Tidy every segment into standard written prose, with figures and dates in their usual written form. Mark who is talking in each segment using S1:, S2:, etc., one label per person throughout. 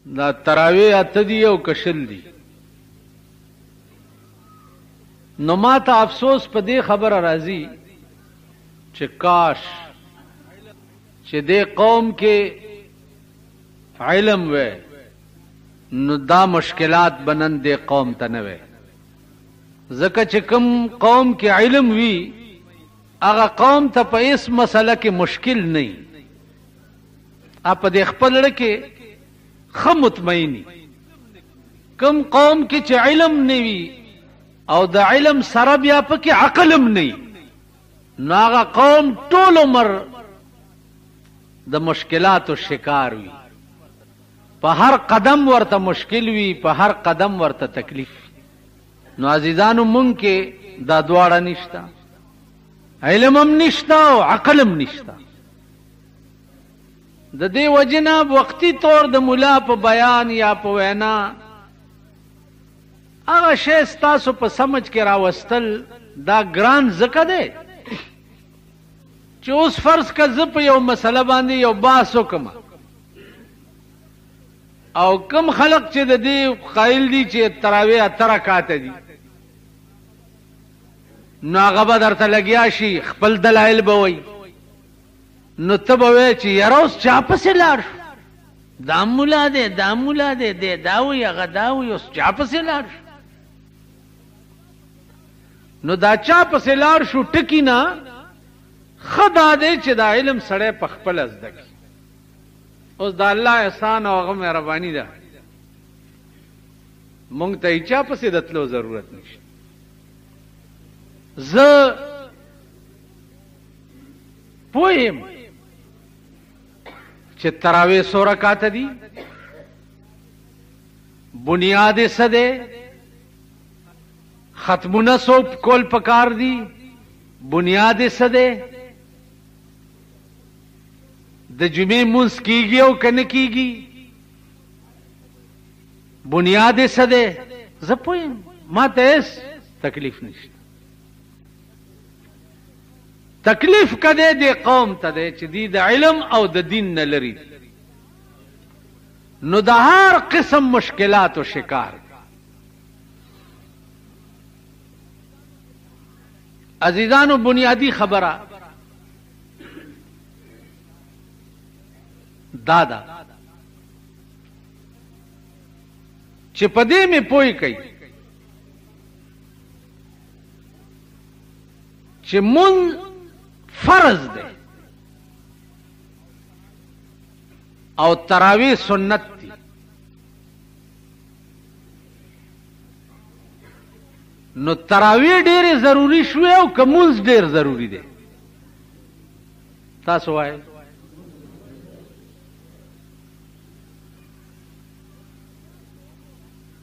S1: دا تراوی اته دي او کشل دي. نو ما ته افسوس په دې خبره راځي چې کاش چې دې قوم کې علم وې نو دا مشکلات بنن دې قوم ته نه وې. ځکه چې کوم قوم کې علم وي هغه قوم ته په هیڅ مسله کې مشکل نه وي. په دې خپل زړه کې ښه مطمئني. کوم قوم کې چې علم نه وي او د علم سره بیا پکې عقل هم نه وي نو هغه قوم ټول عمر د مشکلاتو شکار وي. په هر قدم ورته مشکل وي، په هر قدم ورته تکلیف. نو عزیزانو مونږ کې دا دواړه نشته، علم هم نشته او عقل هم نشته. د دې وجنه وقتی طور د مولا په بیان یا په وینا هغه شی ستاسو په سمجھ کې راوستل دا ګران ځکه دی چې اوس فرض که زه په یو مسله باندې یو بحث وکړم او کم خلق چې د دې قایل دي چې تراویح اته رکعاته دي نو هغه به درته لګیا شي خپل دلایل به وایي. نو ته به وایې چې یاره اوس چا پسې لاړ شو، دا مولا دی دا مولا دی دی دا وایي هغه دا وایي، اوس چا پسې لاړ شو. نو دا چا پسې لاړ شو ټکي نه ښه دا دی چې دا علم سړی په خپله زده کړي. اوس دا الله احسان او هغه مهرباني ده، مونږ ته هیچا پسې د تلو ضرورت نشته. زه پوهیم چې تراویح څو رکعاته دي، بنیاد یې څه دی، ختمونه څو کول پکار دي، بنیاد یې څه دی، د جمعې مونځ کیږي او که نه کیږي، بنیاد یې څه دی. زه پوهیم، ما ته هېڅ تکلیف نشته. تکلیف کده دې قوم ته دی چې دی د علم او د دین نه لري، نو د هر قسم مشکلاتو شکار. عزیزانو بنیادی خبره دادا چې په دې مې پوی کوي چې مون فرض دی او تراویح سنت دی. نو تراویح ډېرې ضروري شوې او که مونځ ډېر ضروري دی؟ تاسو وایئ.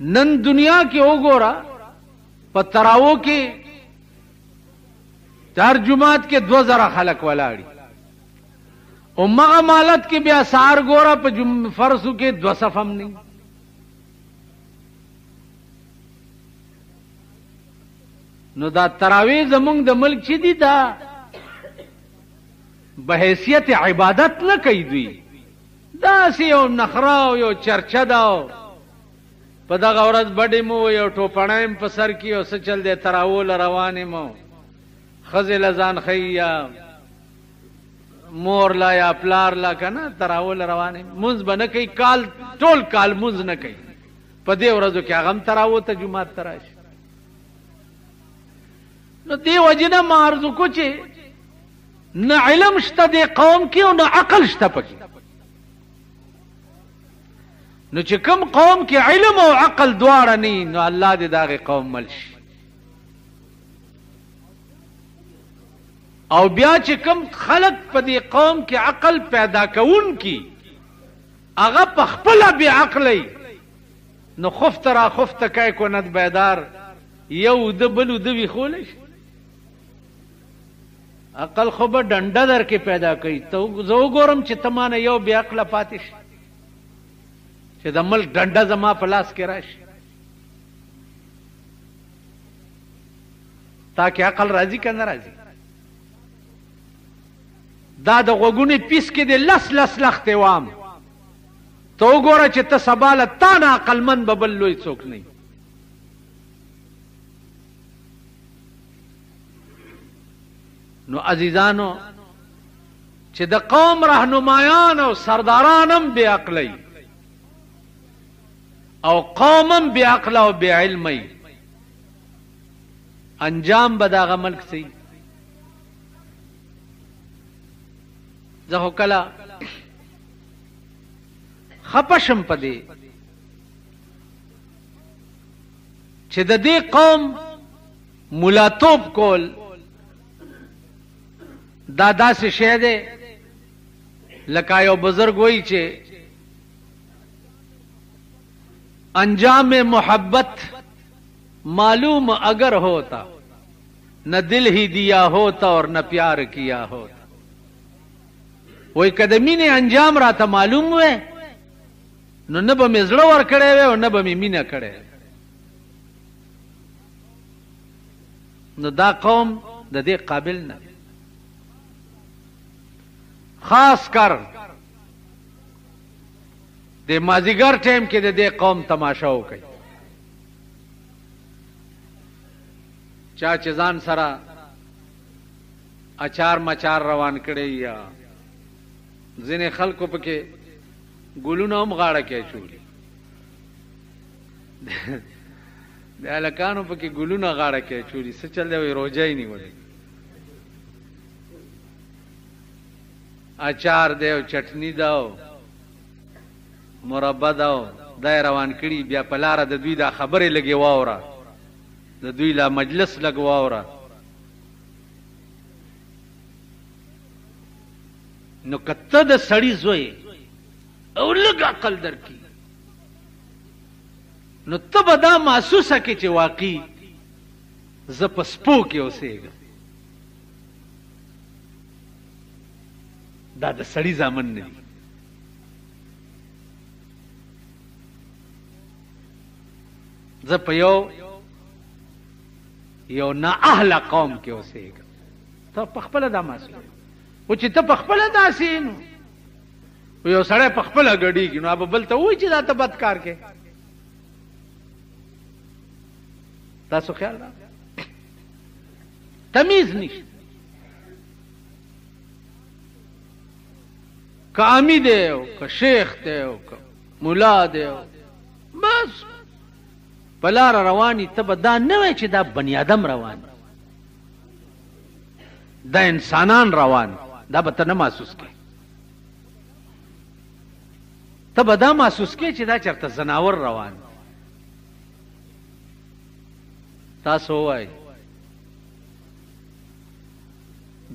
S1: نن دنیا کې وګوره په تراویح کې هر جماعت کې 2000 خلق ولاړي او مغه مالت کې بیا سار ګوره په فرضو کې 2 صف هم نه. نو دا تراویح زمونږ د ملک چې دي دا بحیثیت عبادت نه کوي، دوی داسې یو نخره او یو چرچه ده. په دغه ورځ بډې مو یو ټوپڼی م په سر کې او څه چل دی تراویح له روانې مو ښځې له ځان ښیي یا مور لا یا پلار لا که نه تراویح له روانې مونځ به نه کوي، کال ټول کال مونځ نه کوي، په دې ورځو کې هغه هم تراویح ته جومات ته راشي. نو دې وجې نه ما عرض وکړو چې نه علم شته دې قوم کې او نه عقل شته پکې. نو چې کوم قوم کې علم او عقل دواړه نه نو الله دې د هغې قوم مل شي. او بیا چې کوم خلق په دې قوم کې عقل پیدا کوون کی هغه په خپله بې عقلی نو خفت را خفت کی کند بیدار، یو ده بل ده ویښولی شي. عقل خو به ډنډه در کې پیدا کوي. زه وګورم چې ته مانه یو بې عقله پاتې شي چې د ملک ډنډه زما په لاس کې راشي. تاکہ عقل راضی که نه راضی؟ دا د غوږونې پیس کې د لس لختې وام ته وګوره چې ته سبا له تا نه عقلمند به بل لوی څوک نه. نو عزیزانو چې د قوم رهنمایان او سرداران هم بې عقلی او قوم هم بې عقله او بې علمی، انجام به د هغه ملک صحیح. زه خو کله خپه شم په دې چې د دې قوم ملاتوب کول دا داسې شی دی لکه یو بزرگ وایي چې انجام محبت معلوم اگر ہوتا نہ دل ہی دیا ہوتا اور نہ پیار کیا ہوتا. وای کده مینه انجام راته معلوم وې نو نه به مې زړه ور کړی وې او نه به مې مینه کړی. نو دا قوم د دې قابل نه، خاص کر د مازیګر ټیم کې د دې قوم تماشا وکړي. چا چې ځان سره اچار مچار روان کړي یا ځینې خلکو پکې ګلونه هم غاړه کې اچولي، د هلکانو پکې ګلونه غاړه کې اچولي، څه چل دی وایي روژه یې نیولې، اچار دی او چټني ده او مربا ده او دا یې روان کړي. بیا په لاره د دوی دا خبرې لږې واوره، د دوی لا مجلس لږ واوره. نو کته د سړی زوی او لږ عقل درکې نو ته به دا محسوسه کې چې واقعي زه په سپو کې اوسېږم. دا د سړي زامن نه دي. زه په یو نااهله قوم کې اوسېږم. ته په خپله دا محسوس او چې ته په خپله داسې نو یو سړی په خپله ګډېږي نو به بل ته وایي چې دا ته بد کار کې. تاسو خیال را تمیز نشته. که امی دی او که شیخ دی او که ملا دی بس په لاره رواني ته به دا نه وایي چې دا بني ادم روان، دا انسانان روان، دا به ته نه محسوس کړې. ته به دا محسوس کړې چې دا چېرته ځناور روان. تاسو ووایئ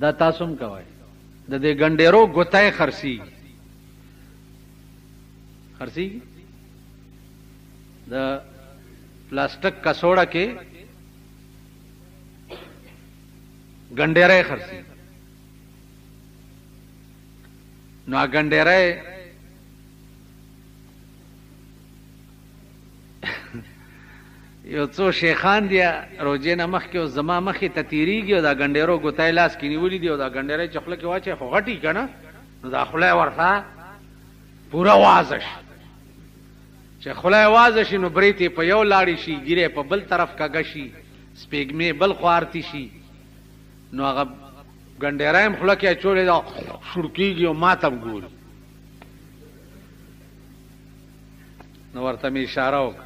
S1: دا تاسو هم کوئ د دې ګنډېرو ګوتی خرڅېږي د پلاسټک کڅوړه کې ګنډېری خرڅېږي. نو هغه ګنډېری یو څو شیخان دي روژې نه مخکې او زما مخې ته تېرېږي او دا ګنډېرو ګوتی لاس کې نیولي دي او دا ګنډېری چې خوله کې واچوي خو غټي که نه نو دا خوله یې ورته پوره وازه شي. چې خوله یې وازه شي نو برېت یې په یو لاړې شي، ګیره په بل طرف کږه شي، سپېږمې بل خوا ارتي شي. نو هغه ګنډېری هم خوله کې اچولی دا شړکېږي او ما ته هم ګوري. نو ورته مې اشاره وکړه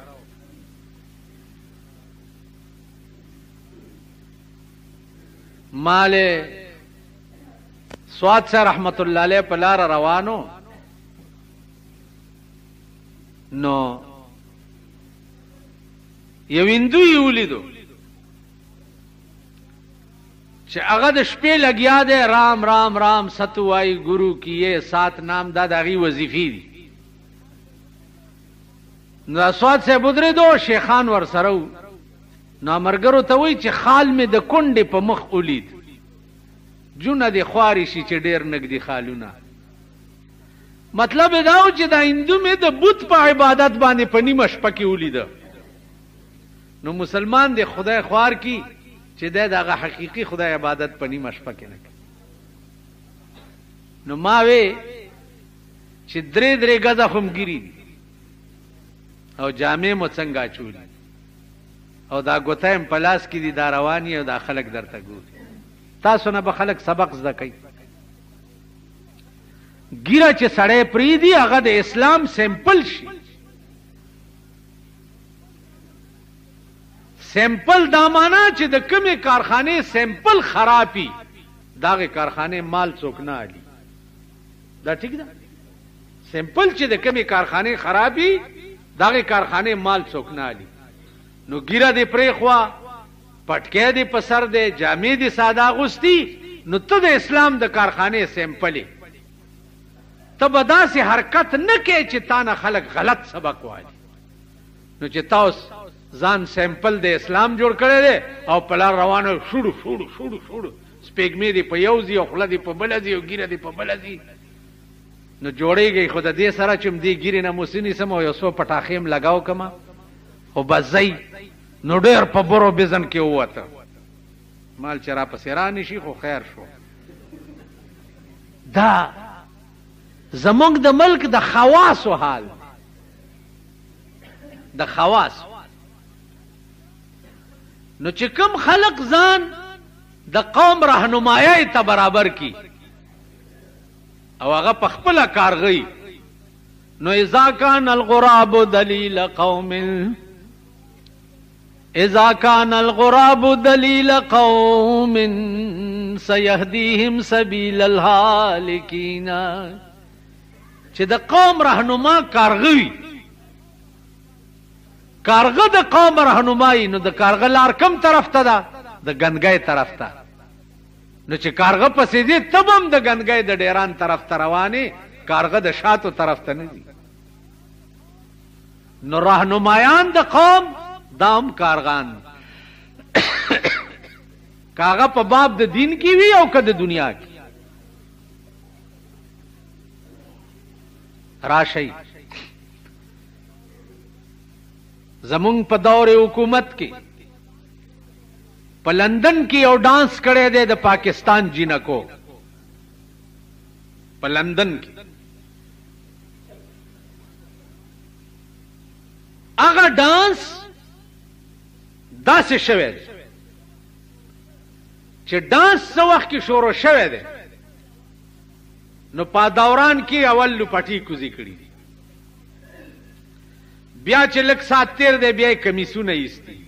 S1: مال سواد صاحب رحمت الله علیه په لاره روانو نو یو هندو یې ولیدو چې هغه د شپې لګیا دی رام رام رام ستوای ګورو کیے سات نام دا د هغې وظیفې دي. نو سواد صاحب ودرېدو شیخان ورسره وو. نو ملګرو ته وایي چې خال مې د کونډې په مخ ولید، جونه دې خوارې شي چې ډېر نږدې خالونه. مطلب یې دا و چې دا هندو مې د بت په عبادت باندې په نیمه شپه کې ولیده. نو مسلمان دې خدای خوار کی چې دی د هغه حقیقي خدای عبادت په نیمه شپه کې نه کوي. نو ما وی چې درې ګزه خو م ګیري دي او جامې مو څنګه چولی او دا ګوتایم پلاس کې دي دا رواني او دا خلک درته ګوري. تاسو نه به خلک سبق زده کوي. ګیره چې سړی پریدي هغه د اسلام سیمپل شي. سیمپل دا معنا چې د کومې کارخانې سیمپل خرابي داغه کارخانه مال څوک نه علي. دا ٹھیک ده. سیمپل چې د کومې کارخانه خرابي داغه کارخانه مال څوک نه علي. نو ګیره دې پرې خوا پټکې دې په سر دې جامې دې ساده اغوستي نو ته د اسلام د کارخانه سیمپلې ته به داسې حرکت نه کې چې تا نه خلک غلط سبق وایي. نو چې تاسو ځان سیمپل د اسلام جوړ کړی دی او په لار روانه شوړو شوړو شوړو شوړو سپېږمې دې په یو ځي او خوله دې په بله ځي او ګیره دې په بله ځي نو جوړېږئ. خو د دې سره چې م دې ګیرې نه موسي نیسم او یو څو پټاخې م لګاو کړمه خو بس ځئ نو ډېر په برو بزن کې ووته. مال چې را پسې رانه شي خو خیر شو. دا زمونږ د ملک د خواصو حال د خواص. نو چې کوم خلق ځان د قوم رهنمایي ته برابر کی او هغه په خپله کارغی نو اذا كان الغراب دلیل قوم اذا كان الغراب دلیل قوم سيهديهم سبيل الهالكين. چې د قوم رهنما کارغوي کارغه د قوم رهنمایي نو د کارغه لار کم طرف ته ده د ګنګای طرف ته. نو چې کارغه پسې دي تب هم د ګنګای د ډیران طرف ته روانې کارغه د شاتو طرف ته نه دي. نو رهنمایان د قوم دا هم کارغان کاغه په باب د دین کې وي او که د دنیا کې. راشي زمونږ په دور حکومت کې په لندن کې یو ډانس کړی دی د پاکستان جینکو. په لندن کې هغه ډانس داسې شوی دی چې ډانس څه وخت کې شروع شوی دی نو په دوران کې اول لپټي کوزي کړي دي بیا چې لږ سات تیر دی بیا یې کمیسونه ایستي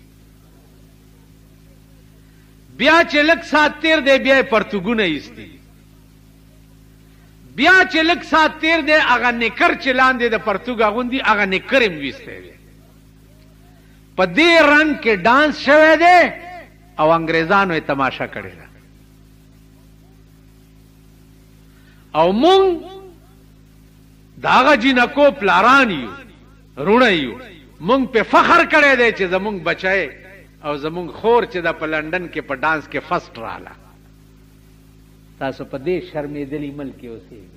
S1: بیا چې لږ سات تیر دی بیا یې پرتوګونه ایستي بیا چې لږ سات تیر دی هغه نکر چې لاندې د پرتوګ اغوندي هغه نکر هم ویستی دی. په دې رنګ کې ډانس شوی دی او انګریزانو یې تماشا کړې ده. او مونږ د هغه جینکو پلاران یو رونه یو مونږ په فخر کړی دی چې زمونږ بچی او زمونږ خور چې د په لندن کې په ډانس کې فرسټ رااله. تاسو په دې شرمېدلي ملک کې اوسېږئ.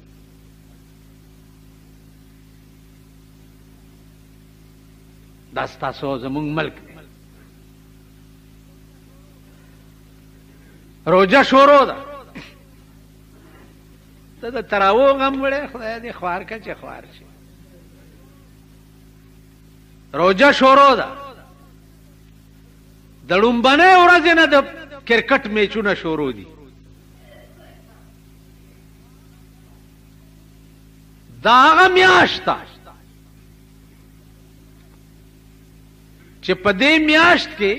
S1: دا ستاسو زمونږ ملک دی. روجه شروع ده ته د تراو غم وړی خدای دې خوار که چې خوار شي. روجه شروع ده د لومبنۍ ورځې نه د کرکټ میچونه شروع دي. دا هغه میاشت ده چې په دې میاشت کې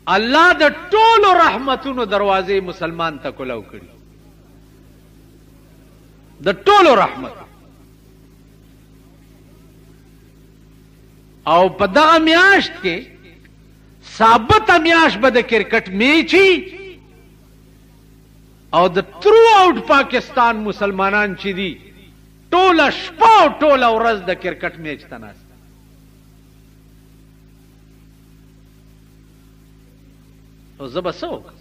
S1: الله د ټولو رحمتونو دروازې مسلمان ته کلو کړي. د ټولو رحمت او په دغه میاشت کې ثابته میاشت به د کرکټ میچي او د ترو آؤٹ پاکستان مسلمانان چې دي ټوله شپه او ټوله ورځ د کرکټ میچ ته ناست. او زه به څه وکړم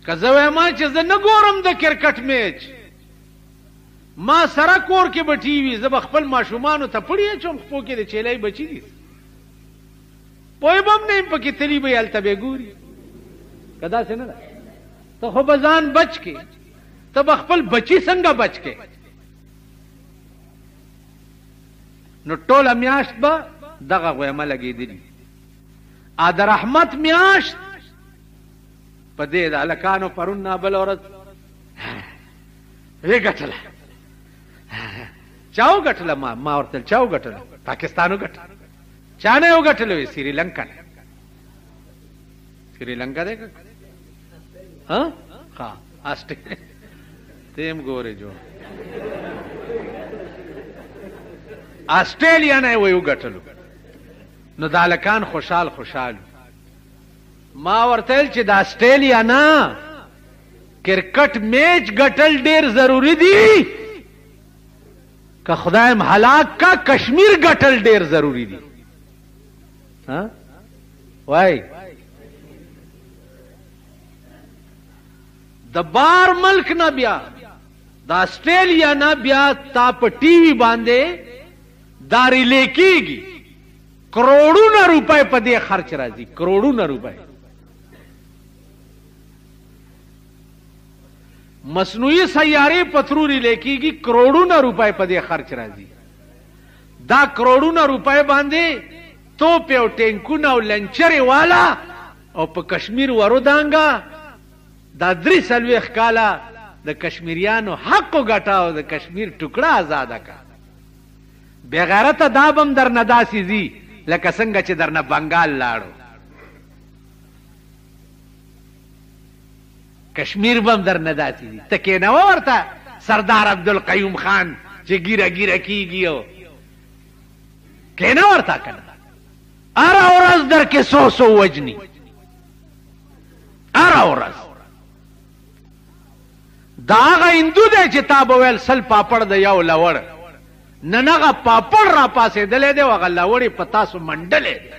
S1: که زه وایم چې زه نه ګورم د کرکټ میچ ما سره کور کې به ټي وي زه به خپل ماشومانو ته پړی اچوم خپو کې د چیلای بچي دي پوی بم نه پکې تلی به هلته به ګوري که داسې نه ده ته خو به ځان بچ کې ته به خپل بچي څنګه بچ کې نو ټوله میاشت به دغه غویمه لګېدلي. د رحمت میاشت په دې د هلکانو پرون نه بله ورځ ویې ګټله. چا وګټله؟ ما ورته چا وګټله؟ پاکستان وګټله. چا نه وګټله؟ وی سریلنکا نه. سریلنکا دی که ها آسټریلیا ته هم ګورې جوړ آسټریلیا نه وی وګټلو. نو د هلکان خوشحال ما ورته ویل چې د آسټریلیا نه کرکټ میچ ګټل ډیر ضروری دی که خدایم هلاک کا کشمیر ګټل ډیر ضروری دی. وای د بار ملک نه بیا د آسټریلیا نه بیا تا په ټي وي باندې دا ریلې کېږي. کروڑونه روپے په دې خرچ راځي. کروڑونه روپے مصنوعي سیارې پترو ریلې کېږي. کروڑونه روپے په دې خرچ راځي. دا کروڑونه روپے باندې توپ او ټینکونه او لنچرې والا او په کشمیر ورودانګه دا 43 کاله د کشمیریانو حق وګټه او د کشمیر ټوکړه آزاده کا. بغیرته دا بم در نه داسې ځي لکه څنګه چې در نه بنګال لاړو. کشمیر بم در نه داسې ځي. ته کېنوه ورته سردار عبدالقیوم خان چې ګیره ګیره کېږي او کېنه ورته که نه هره ورځ در کې څو وجني. هره ورځ دا هغه هندو دی چې تا به ویل 100 پاپړ د یو لوړ نن هغه پاپړ را پاسېدلی دی او هغه لوړې په تاسو منډلې دی.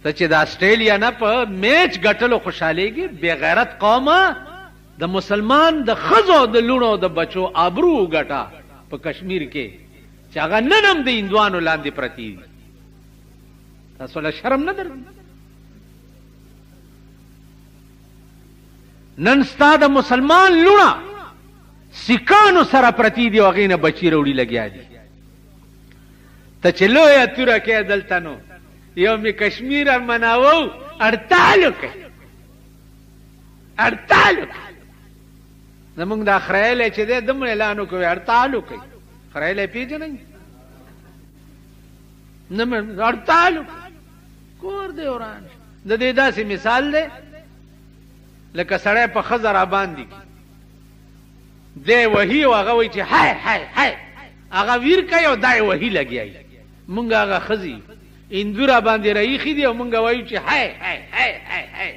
S1: ته چې د آسټریلیا نه په میچ ګټلو خوشحالېږي. بېغیرت قومه د مسلمان د ښځو د لوڼو د بچو آبرو وګټه په کشمیر کې چې هغه نن هم د هندوانو لاندې پرتې دي. تاسو له شرم نه درځي؟ نن ستا د مسلمان لوڼه سیکانو سره پرتی دي او هغې نه بچي راوړي لګیا دي. ته چې لویه توره کې دلته نو یو مې کشمیر مناوو هړتال وکړي. هړتال وکړي. زمونږ دا خریلی چې دی دومره اعلان وکړي هړتال وکړي. خریلی پېژنئ؟ نه هړتال وکړي. کور دی وران. د دې داسې مثال دی لکه سړی په ښځه را باندې کي دی وهي او هغه وایي چې های های های هغه ویر کوي او دا یې وهي لګیایي. مونږ هغه ښځې هندو را باندې راایښي دي او مونږ وایو چې های های های های های.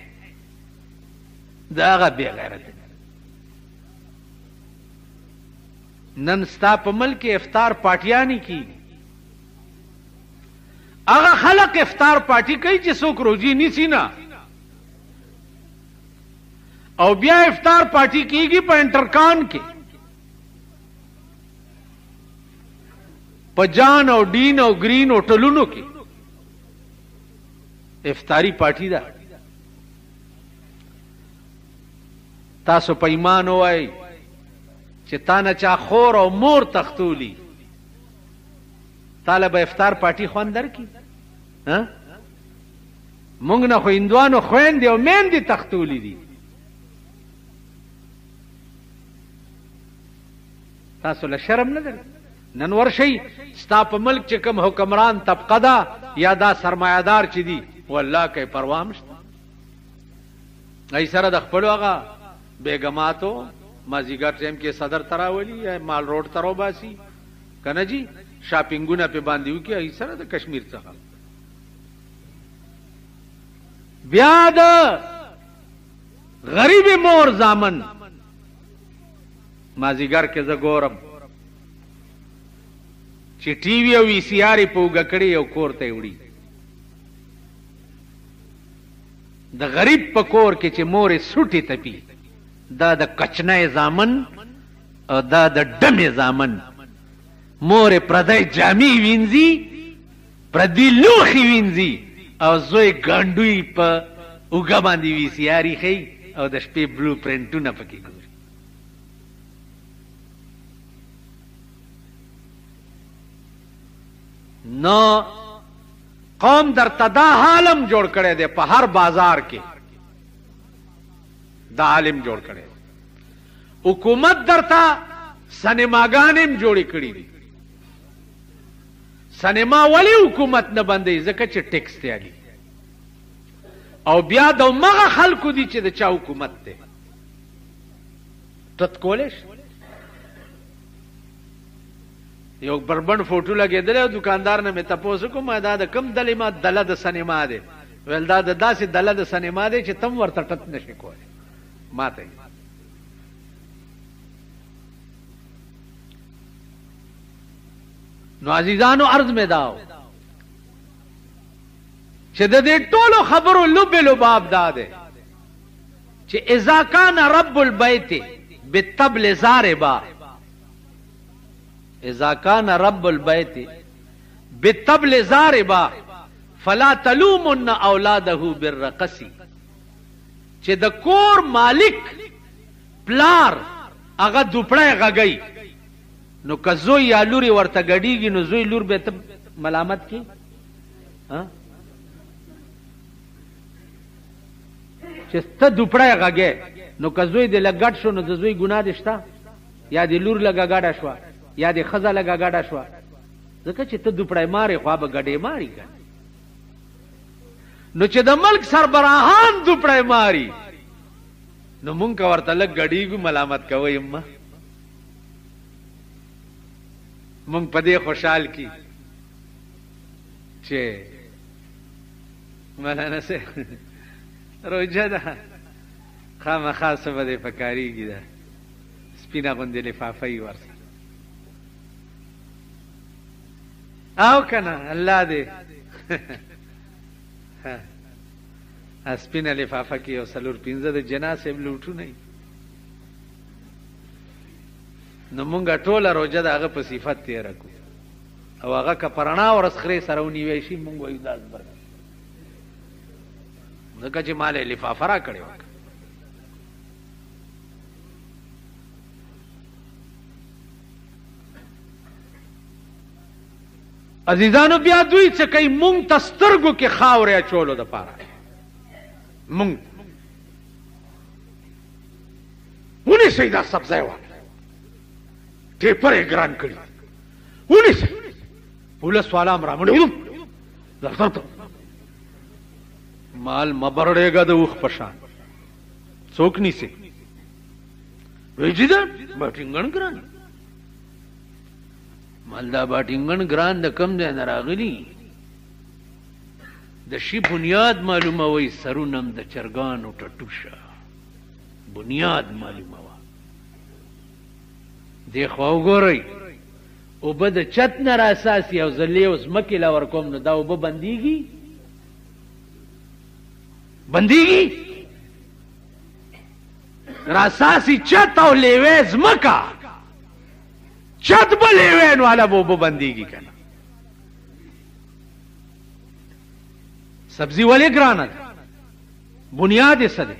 S1: دا هغه بې غیرت. نن ستا په ملک افطار پارټیانې کېږي. هغه خلق افطار پارټي کوي چې څوک روزي نیسي نه او بیا افطار پارٹی کیږي په انټرکان کې په جان او ډین او گرین هوټلونو کې افطاری پارٹی ده. تاسو په ایمان وای چې تا نه چا خور او مور تختولی طالب افطار پارٹی خوان درکې؟ مونږ نه خو هندوانو خویندې او میندې تختولی دي. تاسو له شرم نه در؟ نن ورشئ ستا په ملک چې کوم حکمران طبقه ده یا دا سرمایهدار چې دي والله کوي پروا هم شته. ای سره د خپلو هغه بیګماتو مازدیګر ټایم کې صدر ته راولي یا مال روډ ته راوباسي که نه جي شاپینګونه پې باندې وکړي. ای سره د کشمیر څخه بیا د غریب مور زامن مازدیګر کې زه ګورم چې ټي وي او وي سي آر یې په اوږه کړي او کور ته یې وړي. د غریب په کور کې چې مورې سوټې تپي دا د کچنۍ زامن او دا د ډمې زامن. مورې پردی جامې وینځي پردي لوښي وینځي او زوی ګانډوی په اوږه باندې وي سي آر یې ښیي او د شپې بلو پرنټونه پکې ګوري. نو قوم در تدا عالم جوړ کړي دي په هر بازار کې دا عالم جوړ کړي حکومت درته سینماګانې جوړې کړي دي سینما ولی حکومت نه بندي ځکه چې ټیکس تیالي او بیا د مغه خلکو دي چې د چا حکومت ده تت کولش یو بربند فوټو لګیدل او دکاندار نه مې تاسو کوم دا د کم دلیمه دله د سینما ده ول دا د داسې دله د سینما ده چې تم ورته ټت نشي کولی ماته نو عزیزانو عرض میں داو چې د دې ټولو خبرو لب لباب داده چې اذا کان رب البیت بالطبل زاربا اذا کان رب البیت بالطبل زاربا فلا تلومن اولاده بالرقص چې د کور مالک پلار هغه دوپړی غږی نو که زوی یا لوري ورته ګډیږي نو زوی لور به ته ملامت کی چې ته دوپړی غږی نو که زوی دې لږ ګډ شو نو د زوی ګناه دې شته یا دې لور لږه ګډه شوه یا دې ښځه لږه ګډه شوه ځکه چې ته دوپړی مارې خوا به ګډې ماري که نو چې د ملک سربراهان دوپړی ماري نو مونږ که ورته لږ ګډیږو ملامت کوئ امه مونږ په دې خوشحال کی چې مولانا سے روجه ده خامخا څه به دې پکارېږي ده سپینه غوندې لفافه یې ورسره او که نه الله دې سپینه لفافه کې یو څلور پنځه د جنا صاحب لوټونه نو مونږه ټوله روژه د هغه په صفت تېره کړو او هغه که په رڼا ورځ خرې سره ونیوی شي مونږ وایو دا زبر ځکه چې ما له لفافه را کړې وه عزیزانو بیا دوی څه کوي مونږ ته سترګو کې خاورې اچولو دپاره مونږ ونیسئ دا سبزی والا ټیپر یې ګران کړي ونیسئ پولیس والا هم رامنډ دفتر ته مال مه برړېږه د اوښ په شان څوک نیسي وایي دا باټینګن ګران مال دا باټینګن ګران د کم ځای نه راغلي د شي بنیاد معلوموئ سرونم د چرګانو ټټوشه بنیاد معلوموه دې خوا وګورئ اوبه د چت نه راساسي او زه لیو ځمکې له ورکوم نو دا اوبه بندېږي راساسي چت او لیوې ځمکه چت به لیوې نو هله به اوبه بندېږي که نه سبزي ولې ګرانه ده بنیاد یې څه دی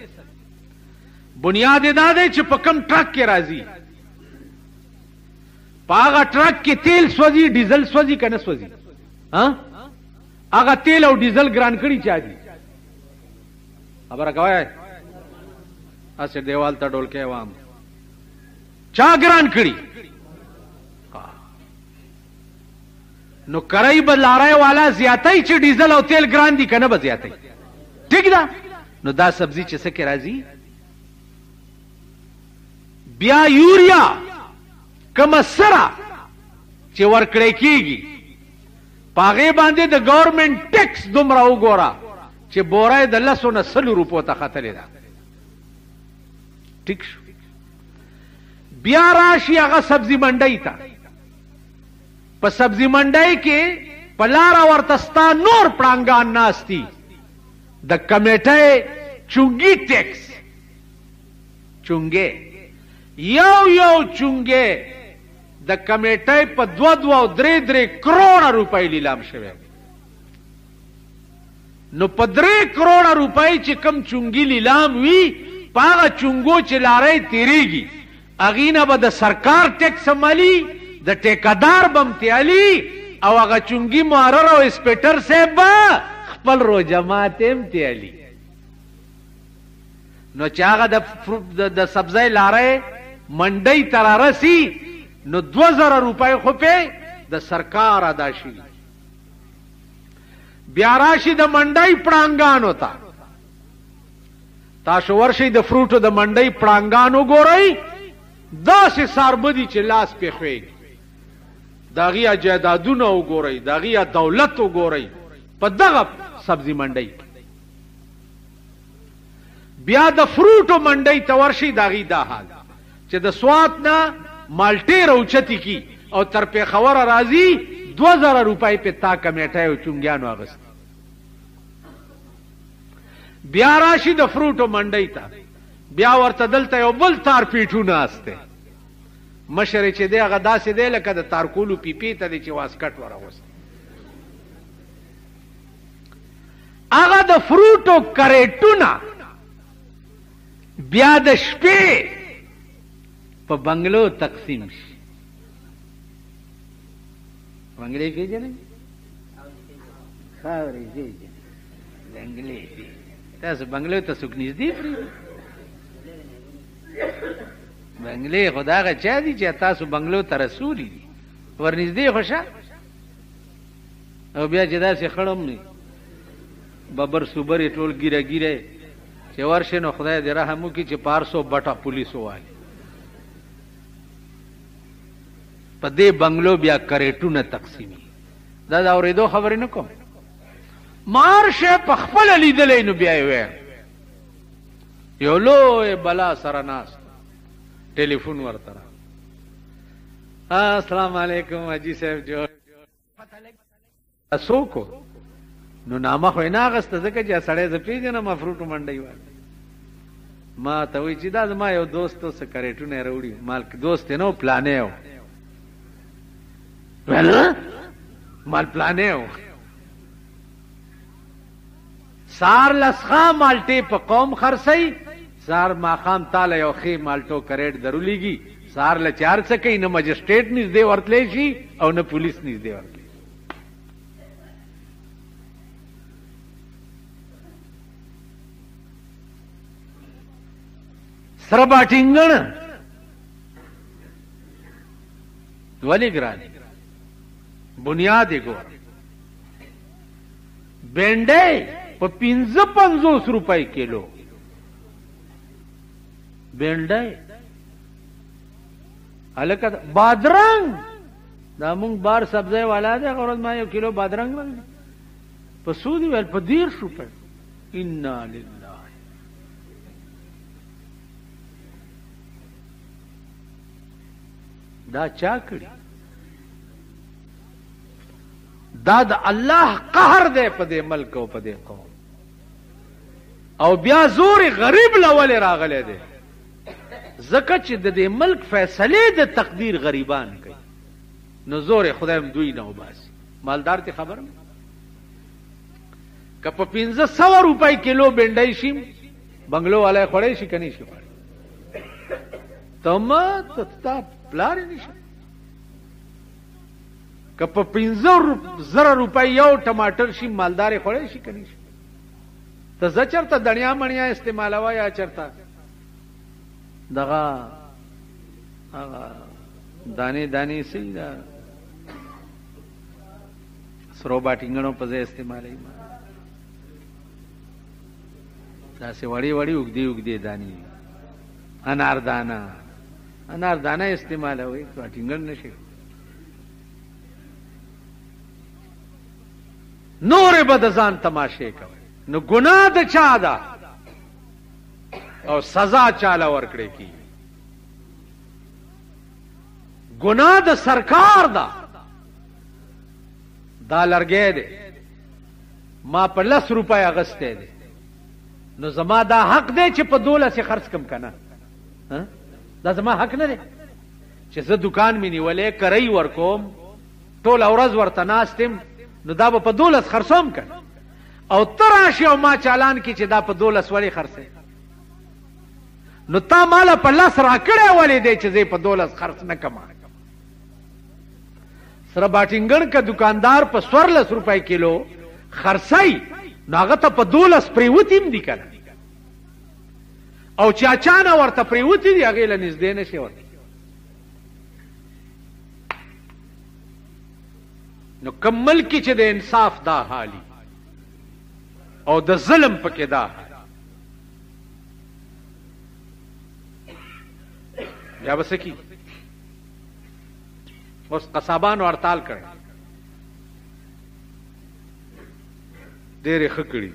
S1: بنیاد یې دا دی چې په کم ټرک کې راځي په هغه ټرک کې تیل سوځي ډیزل سوځي که نه سوځي هغه تیل او ډیزل ګران کړي چا دي خبره کوئ هسې دیوال ته ډولکی وام چا ګران کړي نو کرای به لارای والا زیاتای چې ډیزل او تیل ګران دي که نه به زیاتای ٹھیک ده نو دا سبزی چې څه کې راځي بیا یوریا کومه سره چې ورکړی کېږي په هغې باندې د ګورمنټ ټیکس دومره وګوره چې بوره د 10 نه 100 روپو ته ختلې ده ټیک شو بیا راشي هغه سبزي منډۍ ته په سبزي منډۍ کې په لاره ورته ستا نور پړانګان ناستي د کمیټۍ چونګي ټیکس چونګې یو چونګې د کمیټۍ په 2 او 3 کروڑه روپۍ لیلام شوی نو په 3 کروڑه روپۍ چې کم چونګي لیلام وي په هغه چونګو چې لارۍ تیریږي هغې نه به د سرکار ټیکس مالي د ټیکدار بم تیالي او هغه چونګي محرر او اسپیټر صاحب با خپل رو جماعت هم تیالي نو چې هغه د سبزی لاره منډۍ تر رسی نو 2000 روپۍ خو په د سرکار ادا شي بیا راشي د منډۍ پړانګانو ته تاسو ورشي د فروټو د منډۍ پړانګانو ګورئ داسې ساربدي چې لاس په خوي داغیا جایدادونه وګورئ داغیا دولت وګورئ په دغه سبزی منډۍ بیا د فروټو منډۍ ته ورشي داغي دا حال چې د سوات نه مالټې راوچتي کی او تر پیښور راځي 2000 روپۍ په تا کمیټه او چونګیانو اغست بیا راشي د فروټو منډۍ ته بیا ورته دلته یو بل تار پیټونه استه مشر چې دی هغه داسې دی لکه د تارکولو پیپی ته دی چې واسکټ وراوست هغه د فروټو کریټونه بیا د شپې په بنگلو تقسیم شي بنگلې پیژنې خاورې پیژنې بنگلې تاسو بنگلو ته څوک نږدې پرې بنگلې خداغه چا دي چې تاسو بنگلو ته رسولي دي ورنږدې خوشه او بیا چې داسې خړم نه ببر صوبر ټول ګیره ګیره چې ورشه نو خدای دې رحم وکړي چې 500 بټا پولیسو والی په دې بنگلو بیا کریټونه تقسیمي دا دا اورېدو خبرې نه کوم مارشه په خپل لیدلې نو بیا وې یو لوی بلا سره ناس ټلیفون ورته السلام علیکم حاجی صاحب جو اسوکو نو نامه خو نه غسته ځکه چې سړی ز پیژنه مفروټو منډي وای ما ته وی چې دا ما یو دوستو سره کریټونه وروړي مال دوست نو پلانې و ول مال پلانې و سار لسخه مالټې په قوم خرسي سار ماخام تعالی یو خې مالټو کریټ درولېږي سار له 4 سکه نه مجسټریټ نږدې ورتلې شي او نه پولیس نږدې ورتلې سره باټینګن ولی ګرانی بنیاد ګور بینډې په 55 روپۍ کیلو بینډې الکه بادرنګ دا مونږ بار سبزی والا دی غرض ما یو کیلو بادرنګ راغلی په سودی ول په 10 روپۍ ان لله دا چا کړی دا د الله قهر دی په دې ملک او په دې قوم او بیا زور غریب لول راغله دی زکه چې د دې ملک فیصله د تقدیر غریبان کوي نو زور خدایم دوی نه وباسي مالدار ته خبر نه که په 1500 روپۍ کیلو بینډای شي بنگلو والے خړې شي کني شي تم ته پلار نشه که په 15000 روپۍ یو ټماټر شي مالدار خړې شي کني شي ته زچرته دنیا منیا استعمالوا یا چرته دغه دانه دانه سي دا سرو باټینګونو په ځای استعمالي دا سي وړي وړي وګدي داني انار دانه استعمالوي باټینګن نشي نور بدزان تماشه کوي نو ګناه د چا ده او سزا چاله ورکړي کی ګناه د سرکار ده دا لرګې ده ما په 10 روپۍ اغسته ده نو زما دا حق دی چې په 12 خرڅ کم کنه دا زما حق نه دی چې زه دکان مې نیولې کرای ورکوم ټول ورځ ورته ناستم نو دا په 12 خرڅوم کنه او تراشي او ما چالان کی چې دا په 12 وړي خرڅه نو تا مال په لاس را کړې ولې دی چې زه په 12 خرڅ نه کما سره باټینګن کا دکاندار په 14 روپۍ کیلو خرڅای نو هغه ته په 12 پریوتیم دي کنه او چې اچانه ورته پریوتی دی هغه له نږدې نشي ورته نو کمل کې چې د انصاف دا حالي او د ظلم پکې دا یا بس کی اوس قصابانو هړتال کړي ډېرې ښه کړي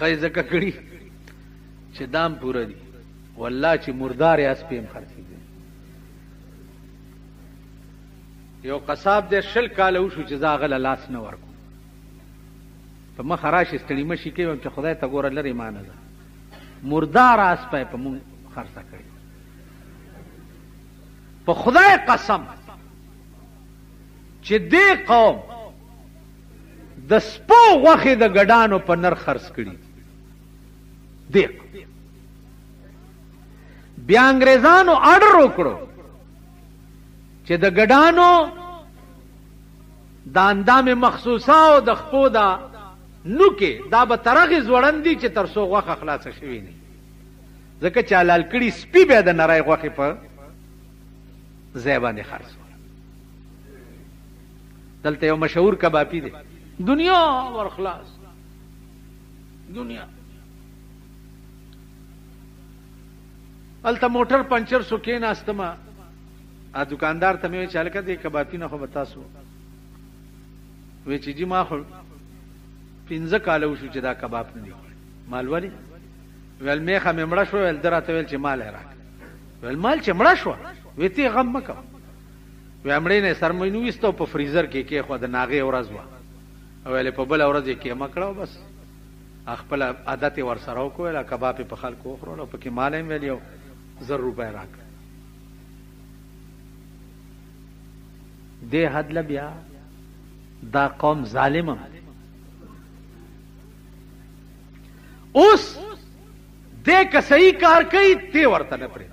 S1: خی ځکه کړي چې دام پوره دي والله چې مردار یې اس پیم خرڅېږي یو قصاب دې 20 کاله وشو چې زه هغه له لاس نه ورکوم په مخه راشي ستړي مشي کوي چې خدای ته ګوره لرې مانه ده مردار اس پی په مونږ خرڅه کړي په خدای قسم چې دې قوم د سپو غوښې د ګډانو په نرخ خرڅ کړي دې بیا انګريزانو آرډر وکړو چې د ګډانو د اندام مخصوصه او د خپو دا نو کې دا به ترغه زوړندې چې تر څو غوښه خلاصه شوي نه ځکه چې حلال کړي سپي به د نړۍ غوښې په ځای باندې خرڅ دلته یو مشهور کبابي دی دنیا ور خلاص دنیا الته موټر پنچر سو کې ناستما ا دکاندار ته مې چالک دې کبابي نه خو بتاسو وې چې جی ما خو 15 کال وشو چې دا کباب نه دی مالوري ول میخه مړه شو ول درته ول چې مال راک ول مال چې مړه شو وې تی غم مکو وې امړې نه سرمنو وستو په فریزر کې خو د ناغه ورځ وا ول په بل ورځ کې مکړو بس خپل عادت ور سره وکول کباب په خلکو خورو په کې مال هم ویلو 100 روپے راک دې حد لبیا دا قوم ظالم اوس دې که صحیح کار کوي تی ورته نه پرې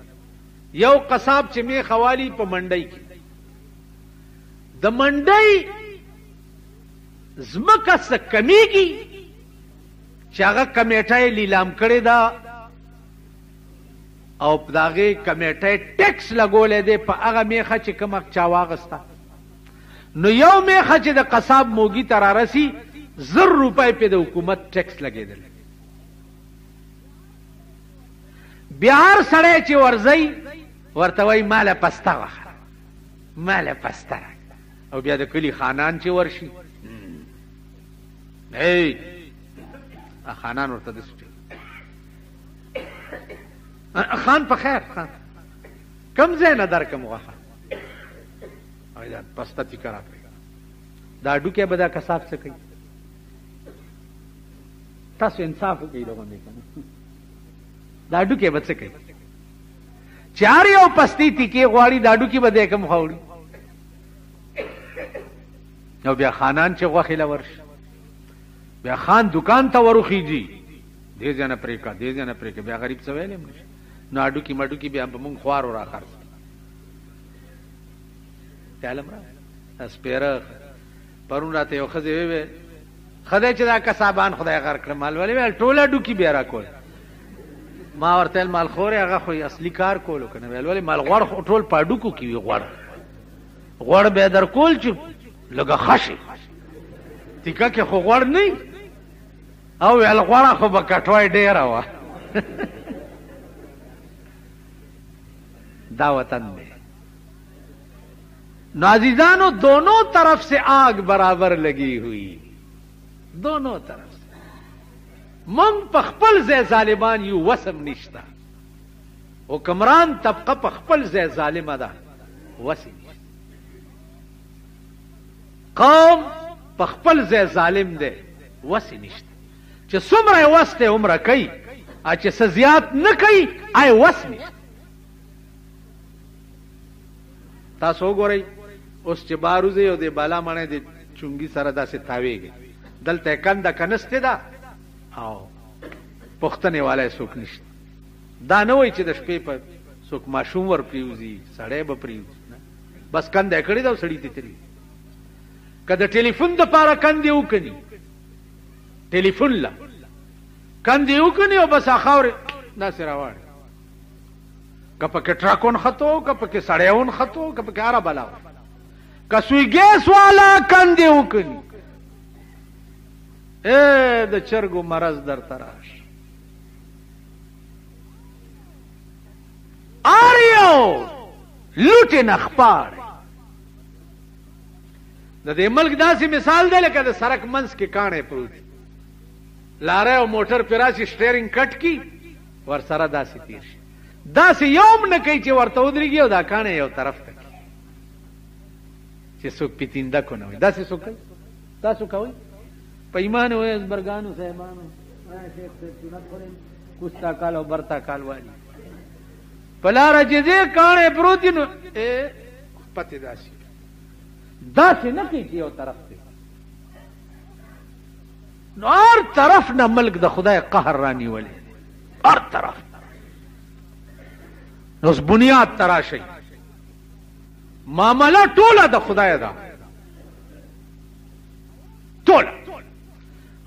S1: یو قصاب چې می خوالي په منډي کې د منډي زمکه څه کمیږي چې هغه کمیټه لیلام کړی دا او داغه کمیټه ټیکس لګولې دی په هغه میخه چې کوم چا واغستا نو یو میخه چې د قصاب موګي ترارسي 100 روپۍ په د حکومت ټیکس لګیدل بهار سړی چې ورځي ورته وای مال پستا واخه مال پستا او بیا د کلی خانان چې ورشي ای خانان ورته دسته خان په خیر خان کم ځای نه درکم واخه او دا پستا تکرا دا ډوکه بدا کساب څه کوي تاسو انصاف وکړئ دغه نه دا ډوکه به څه کوي چار یو پستی تیکي غواړي دا ډوکه به کم خاوري نو بیا خانان چې غوخه لورش بیا خان دکان ته وروخیږي دې ځنه پریکا دې ځنه پریکا بیا غریب څه ویلم نو اډو کی مډو کی بیا مونږ خوار ورا خرڅ تعلم را اسپیره پرون راته یو خزه وی خدای چې دا کسابان خدای غر کړ مال ولې ول ټوله ډو کی بیا را کول ما ورته مال خور هغه خو اصلي کار کولو کنه ولې مال غوړ ټول پاډو کو کی غوړ غوړ به در کول چې لګه خشي تیکا کې خو غوړ نه او ول غوړه خو به کټوي ډیر وا دا وطن میں نازیزانو دونوں طرف سے آگ برابر لگی ہوئی دونوں طرف سے من پخپل زی ظالمان یو وسم نشتا حکمران طبقه پخپل زی ظالم دا وسم قوم پخپل زی ظالم دے وسم نشتا چې څومره وسته عمره کوي ا چې سزيات نه کوي آی وسم نشتا تاسو وګورئ اوس چې باروزه یو د بالا معنی د چونګي سره داسې تاویږي دلته کنده کنسته ده او پښتنه والے څوک نشته دا نه وای چې د شپې په څوک ماشوم ور پریوزي سړی به پریوزي بس کنده کړی دا سړی ته تری کله ټلیفون د پاره کنده وکني ټلیفون لا کنده وکني او بس اخاور دا سره وړ کپه کې ټراکون خطو کپه کې سړیون خطو کپه کې اره بلا کسوی ګیس والا کنده وکني اے د چرګو مرض در تراش آریو لوټه نخپار د دې ملک داسې مثال دی لکه د سرک منځ کې کاڼې پروت لاره او موټر پیراسي سټیرینګ کټ کی ور سره داسې تیر شي داسې یوم نه کوي چې ورته ودرېږي او دا کاڼې یو طرف ته چې څوک پیتینده کو نه وي داسې څوک کوي تاسو کوئ په ایمان وي ازبرګانو صاحبانو شیخ صاحب سنت خوري کوستا کال او برتا کال والی په لاره چې دې کاڼې پروت نو پته داسې نه کوي چې یو طرف ته نو هر طرف نه ملک د خدای قهر رانیولې هر طرف نو اوس بنیاد تراشي معامله ټوله د خدای ده ټوله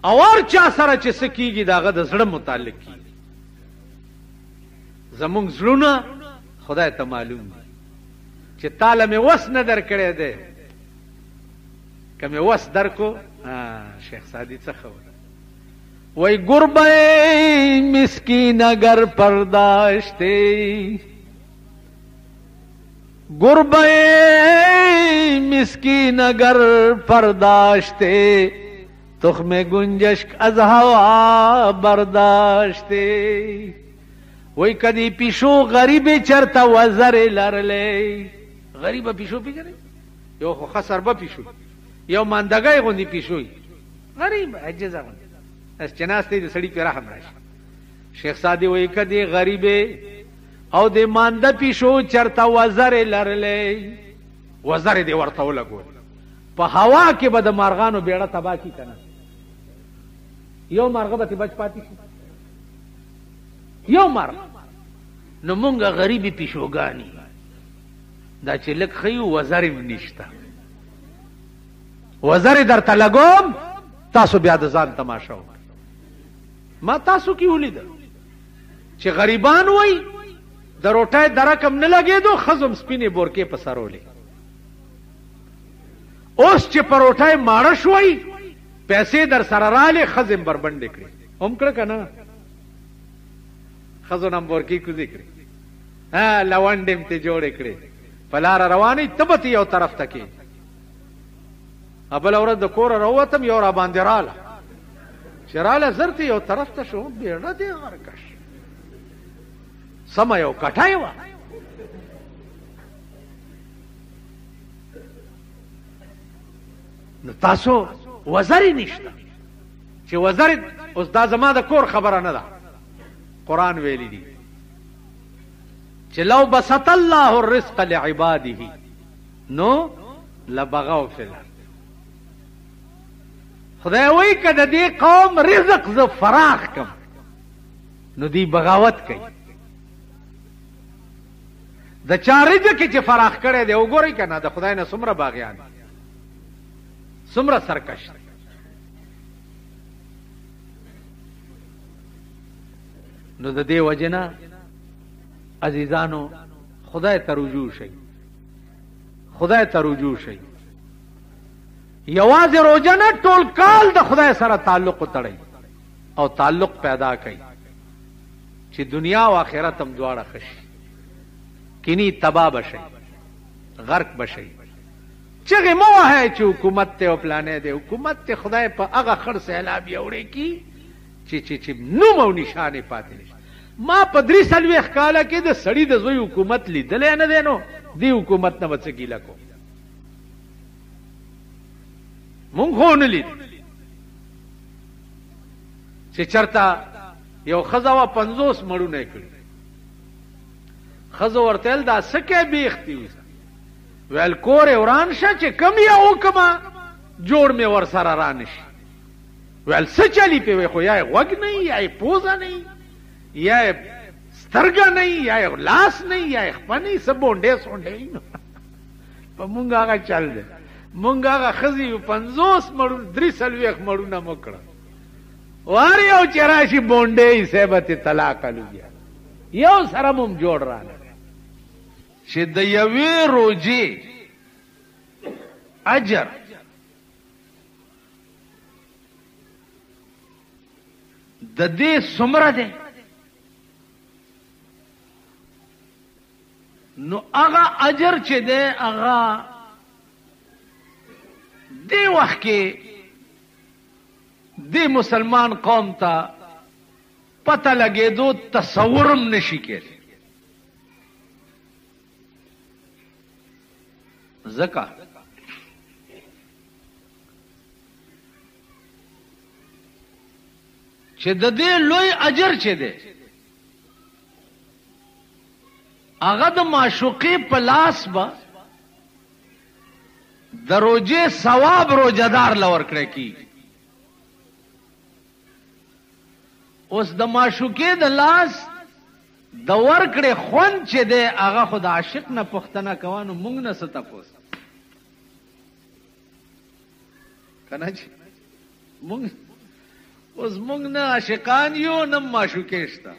S1: او هر چا سره چې څه کېږي د هغه د زړه متعلق کېږي زمونږ زړونه خدای ته معلوم دي چې تاله مې وس نه در کړی دی که مې وس در کو شیخ سادی څه خبره وای گربه مسکین اگر پرداشته گربه مسکین اگر پرداشته تخم گنجشک از هوا برداشته وای کدی پیشو غریب چرتا وزر لرلی غریب پیشو پیژنې یو خو خسر به پیشو یو ماندګای غوندي پیشوي غریب عجز غوندي اس چناسته د سړی په رحم راشي شیخ سادی وای کدی غریب او د مانده پیشو چرتا وزر لرلی وزر دی ورته ولګول په هوا کې به د مارغانو بیړه تبا کی کنه یو مارغه به بچ پاتې شي یو مارغ نو مونږه غریبي پیشوګانی دا چې لک خيو وزر نشتا وزر درته لګوم تاسو بیا د ځان تماشا ما تاسو کې ولید چې غریبان وای د روټای درکم نه لګېدو خزم سپینې بورکې په سرولې اوس چې پروټای ماړه شوي پیسې در سره رااله خزم بربند کړې هم کړ کنه خزو نمبر کې کوزي کړې لوندم ته جوړ کړې پلار رواني تبت یو طرف ته کې ابل اورد د کور راوتم یو را باندې رااله شراله زرته یو طرف ته شو بیړه دی ورکش سم یو کټای و نو تاسو وزر نشته چې وزر اوس دا زما د کور خبره نه ده قرآن ویلی دی چې لو بسط الله الرزق لعباده نو لبغوا فی الارض خدای وای کده دې قوم رزق ز فراخ کم نو دی بغاوت کوي د چا رزق چې فراخ کړي دی وګورئ کنه د خدای نه څومره باغیان څومره سرکش نو د دې وجنه عزیزانو خدای ته رجوع شي خدای ته رجوع شي یوازې روزه نه ټول کال د خدای سره تعلق وتړئ او تعلق پیدا کړئ چې دنیا او آخرت هم دواړه خشي کینی تباہ بشي غرق بشي چغه مو وه چې حکومت ته او پلانې دی حکومت ته خدای په هغه خر سیلاب یوړي کی چې نو مو نشانه پاتې نشي ما په 3 کاله کې د سړی د زوی حکومت لیدل نه دینو دی حکومت نه وڅګیلا کو مونږ خو نه لید چې چرتا یو خزاوه 50 مړونه کړی خزو ورتل دا سکه بیختی ویل کور وران شه چې کم یا وکما جوړ می ور سره رانش ویل څه چلی په خو یا وګ نه یا پوزا نه یا سترګا نه یا لاس نه یا خپنی سبونډه سونډه په مونږ هغه چل دی مونږ هغه ښځې 50 مړو 3 مړونه مو کړه وار یو چې راشي بونډۍ صاحبتې طلاق الو بیا یو سره مم جوړ راغله چې د یوې روجې اجر د دې څومره دی نو هغه اجر چې دی هغه دې وخت کې دې مسلمان قوم ته پته لګېدو تصورم نشي کېدی ځکه چې د دې لوی اجر چې دی هغه د معشوقې په لاس به د روجې ثواب روجهدار لور کړی کیږي اوس د معشوقې د لاس د ورکړې خوند چې دی هغه خو د عاشق نه پوښتنه کوه نو موږ نه څه تپوس که نه چې موږ اوس موږ نه عاشقان یو نه معشوقې شته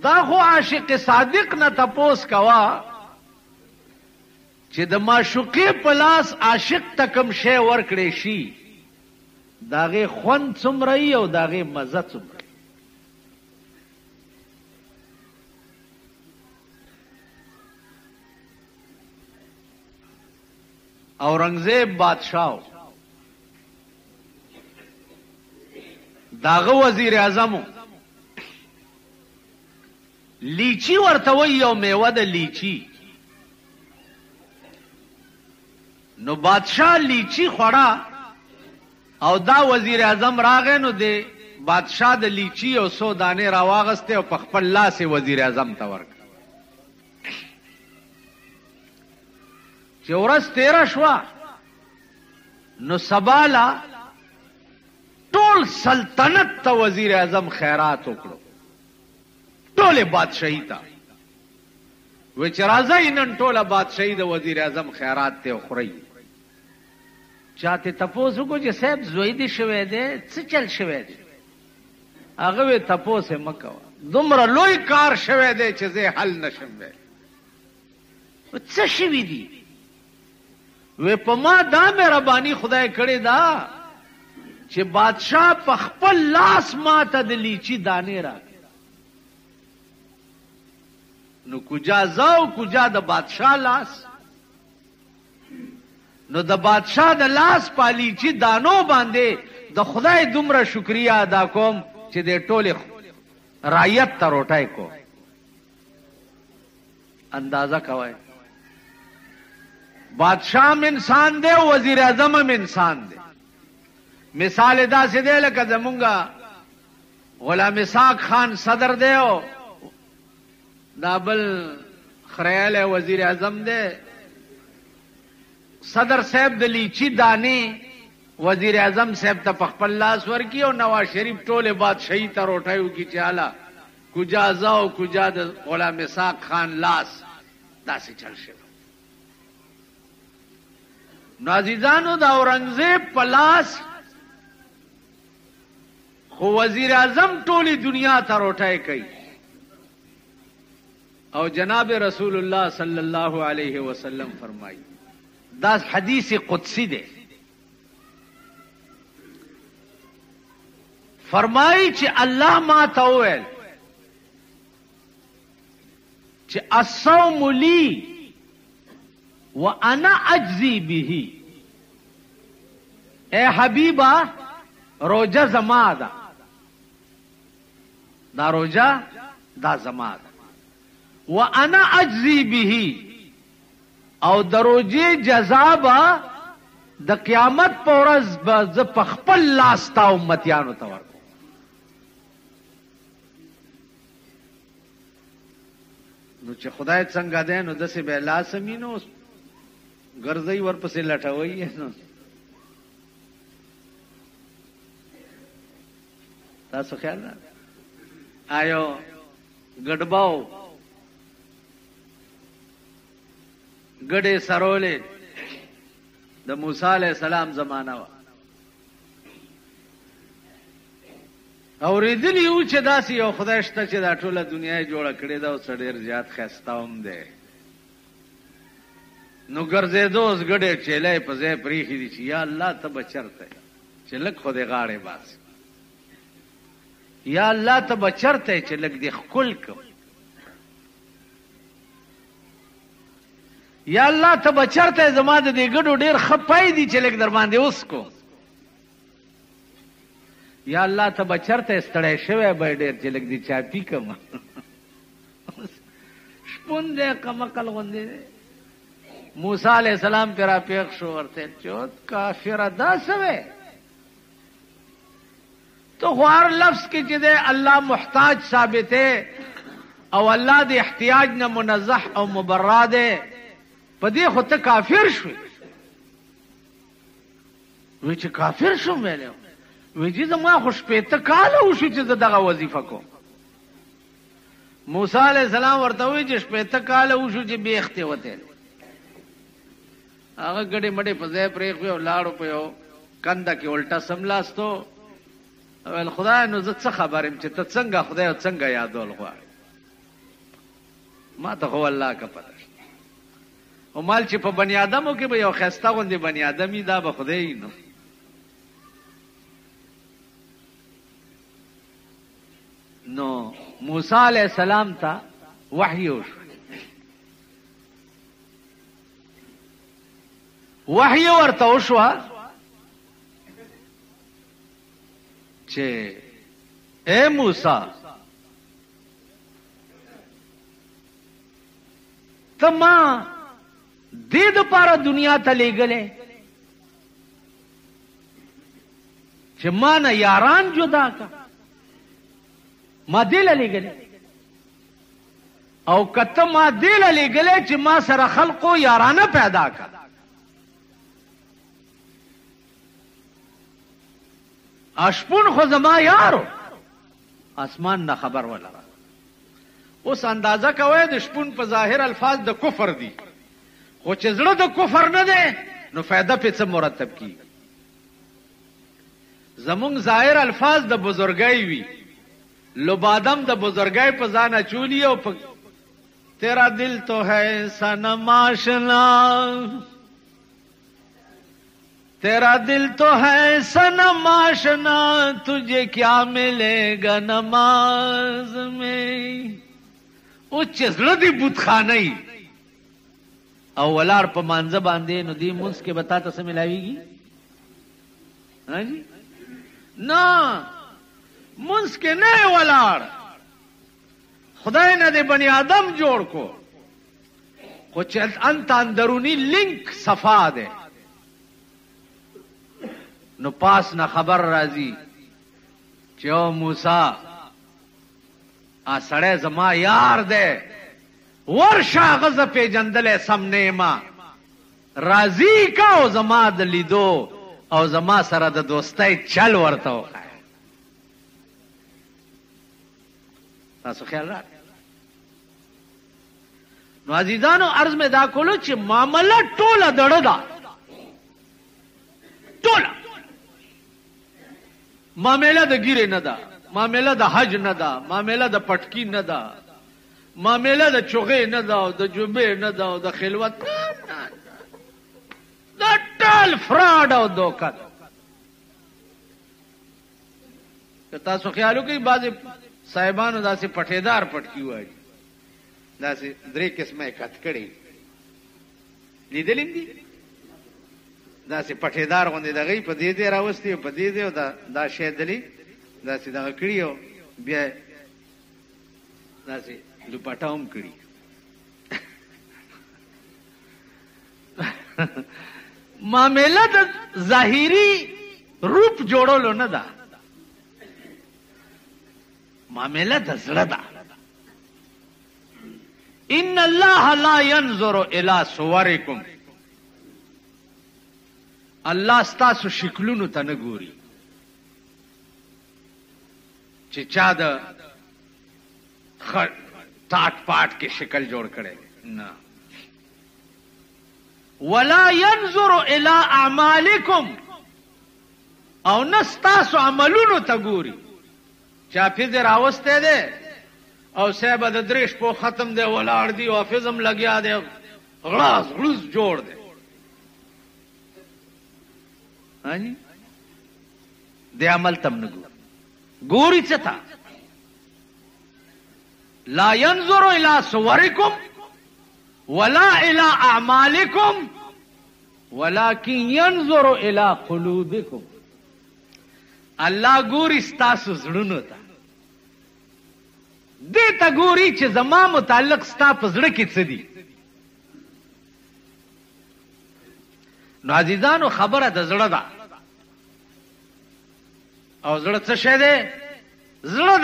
S1: دا خو عاشق صادق نه تپوس کوه چې د معشوقې په لاس عاشق ته کوم شی ورکړی شي داغه خوند څومره ای او داغه مزه څومره اورنګزیب بادشاہ داغه وزیر اعظم لیچی ورته وی یو میوه د لیچی نو بادشاہ لیچی خوړه او دا وزیر اعظم راغی نو د بادشاہ د لیچی او 100 دانې راواغسته او په خپل لاس وزیر اعظم ته ورک چې ورځ 13 شوه نو سباله ټول سلطنت ته وزیر اعظم خیرات وکړو ټول بادشاہی ته و چې راځي نن ټوله بادشاہی د وزیر اعظم خیرات ته خوري چاته تپوس کو چې صاحب زوی دې شوه دې څه چل شوه دې هغه وی تپوس مکو دومره لوی کار شوه دې چې زه حل نشم وې څه شوی دې وې په ما دا مهرباني خدای کړې دا چې بادشاہ په خپل لاس ماته د لیچی دانې را نو کجا زاو کجا د بادشاہ لاس نو د بادشاہ د لاس پالیچی دانو باندې د خدای دومره شکریا ادا کوم چې د ټوله رعیت ته روټای کو اندازه کوي بادشاہ انسان دی وزیر اعظم انسان دی مثال دا سي دی لکه زمونږه غلام اسحاق خان صدر دی او دابل خریال وزیر اعظم دی صدر صاحب د لیچی دانی وزیر اعظم صاحب ته خپل لاس ورکی او نواز شریف ټوله بادشاہی ته روټایو کی چاله کجا زاو کجا د غلام اسحاق خان لاس داسې چل شو نو عزیزانو د اورنګزیب په لاس خو وزیر اعظم ټوله دنیا ته روټای کوي او جناب رسول الله صلی الله علیه وسلم فرمایي دا حدیث قدسی دی فرمایي چې الله ما ته وویل چې الصوم لی وانا اجزی به اے حبیبا روزه زما ده دا روزه دا زما ده وانا اجزی به او دروجه جزا با د قیامت په ورځ به ز په خپل لاس تا امتیانو ته ورکو نو چې خدای څنګه ده نو دسه به لاس مينو ګرځي ورپسې لټوي نو تاسو خیال نه آیو ګډباو ګډې سرولې د موسی علیہ السلام زمانہ وا اورېدلی یو چې داسې یو خدای شته چې دا ټوله دنیا یې جوړه کړې ده او څه ډېر زیات ښایسته هم دی نو ګرځېدو اوس ګډې چیلې په ځای پرېښي دي چې یا الله ته به چرته چې لږ خو دې غاړې باسي یا الله ته به چرته چې لږ دې ښکل کړم یا الله ته به چرته زما د دې ګډو ډېر ښه پای دي چې لږ در باندې اوس کو یا الله ته به چرته ستړی شوی به ډېر چې لږ دې چاپي کړم شپون دی کمقل غوندې دی موسی علیہ السلام پہ را پیغ شو ورته چوت کافر دا سوے تو ہر لفظ کی جدے اللہ محتاج ثابت ہے او اللہ دے احتیاج نہ منزح او مبرہ دے پدی خود کافر شوی وی چی کافر شو میلے وی جی زما خوش پیتا کالا وشو چی دغا وظیفہ کو موسی علیہ السلام ورته وی جی شپیتا کالا وشو چی بی اختی ہوتے هغه ګډې مډې په ځای پرېښوي او لاړو په یو کنده کې الټا سملاستو ویل خدای نو زه څه خبر یم چې ته څنګه خدای او څنګه یادول غواړې ما ته خو الله که پته شته او مال چې په بني ادمو کې به یو ښایسته غوندې بني ادمي دا به خدای نو نو موسی علیہ السلام ته وحی وشو وحی ورته وشوه چې اے موسی ته ما دې دپاره دنیا ته لېږلې چې ما نه یاران جدا کا ما دې له لېږلې او که ته ما دې له لېږلې چې ما سره خلقو یارانه پیدا کا اشپون خو زما یارو اسمان نه خبر ولره اوس اندازه کوي د شپون په ظاهر الفاظ د کفر دي خو چې زړه د کفر نه دی نو فایده په څه مرتب کی زمونږ ظاهر الفاظ د بزرګۍ وي لبادم د بزرګۍ په ځان اچولی او تیرا دل تو ہے صنم آشنا تیرا دل تو ہے صنم آشنا تجھے کیا ملے گا نماز میں او چې زړه دی بتخانه او ولار په مانځه باندې نو دی مونږ کې بتا ته څه ملاويږي ها جی نه مونږ کې نه ولار خدای نه دی بنی آدم جوړ کو خو چې انت اندرونی لینک صفا ده نو پاس نه خبر راځي چې او موسی سړی زما یار دی ورشا غزه پیجندلې سم نیما راضی کا او زما د لیدو او زما سره د دوستۍ چل ورته وخایه تاسو خیال را نو عزیزانو عرض میں دا کولو چې معامله ټوله دړه ده ټوله معامله د ګیره نه ده معامله د حج نه ده معامله د پټکی نه ده معامله د چوغې نه ده او د جوبې نه ده او د خلوت دا ټول فراډ او دوکه ده که تاسو خیالو کوي بعضې صاحبانو داسې پټېدار پټکي وایي داسې درې قسمه یې کت کړي لیدلې دي داسې پټېدار غوندې دغې په دې دې راوستي او په دې دې او دا شی دلې داسې دغه کړي او بیا داسې لوپټه هم کړي معامله د ظاهري روپ جوړولو نه ده معامله د زړه ده ان الله لا ينظر الى صوركم الله ستاسو شکلونو ته نه ګوري چې چا د ټاټ پاټ کې شکل جوړ کړي نه ولا ينظر الى اعمالکم او نستاسو عملونو ته ګوري. چا فیض راوسته ده او صاحب د دریش په ختم دی ولاړ دی او فیضم لګیا دی غلاس غلوس جوړ دی. هاني د عمل تم نه ګوري چتا. لا ينظر الى صوركم ولا الى اعمالكم ولكن ينظر الى قلوبكم. الله ګوري ستاسو زړونو ته. دې ته ګوري چې زما متعلق ستا په زړه کې څه دي. نو عزیزانو خبره د زړه ده او زړه څه شی دی؟ زړه